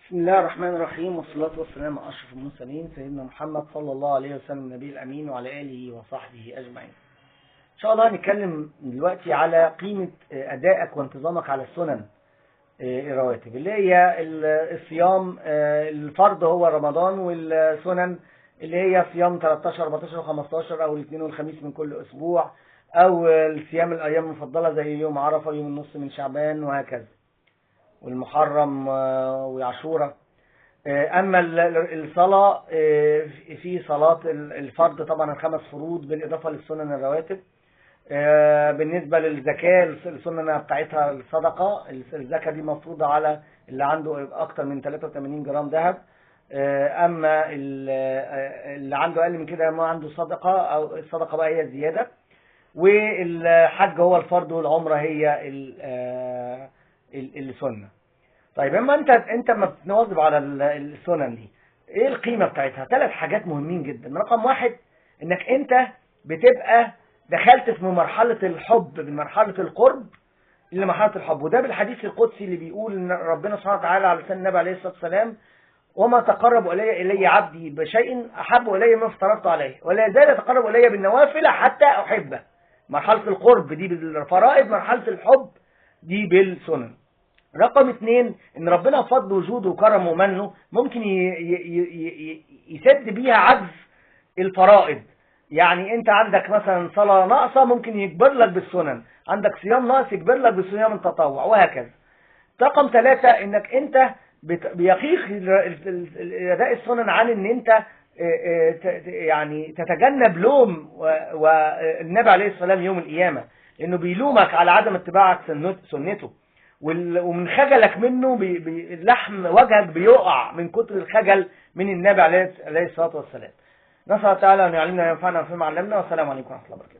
بسم الله الرحمن الرحيم، والصلاة والسلام على أشرف المرسلين سيدنا محمد صلى الله عليه وسلم النبي الأمين وعلى آله وصحبه أجمعين. إن شاء الله هنتكلم دلوقتي على قيمة أدائك وانتظامك على السنن الرواتب اللي هي الصيام. الفرض هو رمضان، والسنن اللي هي صيام 13 14 و15 أو الاثنين والخميس من كل أسبوع، أو الصيام الأيام المفضلة زي يوم عرفة ويوم النص من شعبان وهكذا، والمحرم وعاشوراء. أما الصلاة، في صلاة الفرض طبعا الخمس فروض بالإضافة للسنن الرواتب. بالنسبة للزكاة السنة بتاعتها الصدقة، الزكاة دي مفروضة على اللي عنده أكتر من 83 جرام ذهب. أما اللي عنده أقل من كده ما عنده صدقة، أو الصدقة بقى هي الزيادة. والحج هو الفرض، والعمرة هي السنة. طيب اما انت ما بتواظب على السنن دي، ايه القيمة بتاعتها؟ 3 حاجات مهمين جدا. رقم 1، انك انت بتبقى دخلت في مرحلة الحب، من مرحلة القرب الى مرحلة الحب. وده بالحديث القدسي اللي بيقول ان ربنا سبحانه وتعالى على لسان النبي عليه الصلاة والسلام: وما تقرب الي عبدي بشيء احب الي ما افترضت عليه، ولا يزال يتقرب الي بالنوافل حتى احبه. مرحلة القرب دي بالفرائض، مرحلة الحب دي بالسنن. رقم 2، ان ربنا بفضل وجوده وكرمه ومنه ممكن يسد بيها عجز الفرائض. يعني انت عندك مثلا صلاة ناقصة ممكن يجبر لك بالسنن، عندك صيام ناقص يجبر لك بالصيام التطوع، وهكذا. رقم 3، انك انت بيقيك اداء السنن عن ان انت يعني تتجنب لوم والنبي عليه الصلاة والسلام يوم القيامة، لانه بيلومك على عدم اتباعك سنته، ومن خجلك منه لحم وجهك بيقع من كتر الخجل من النبي عليه الصلاة والسلام. نسأل الله تعالى أن يعلمنا وينفعنا فيما علمنا، والسلام عليكم ورحمة الله وبركاته.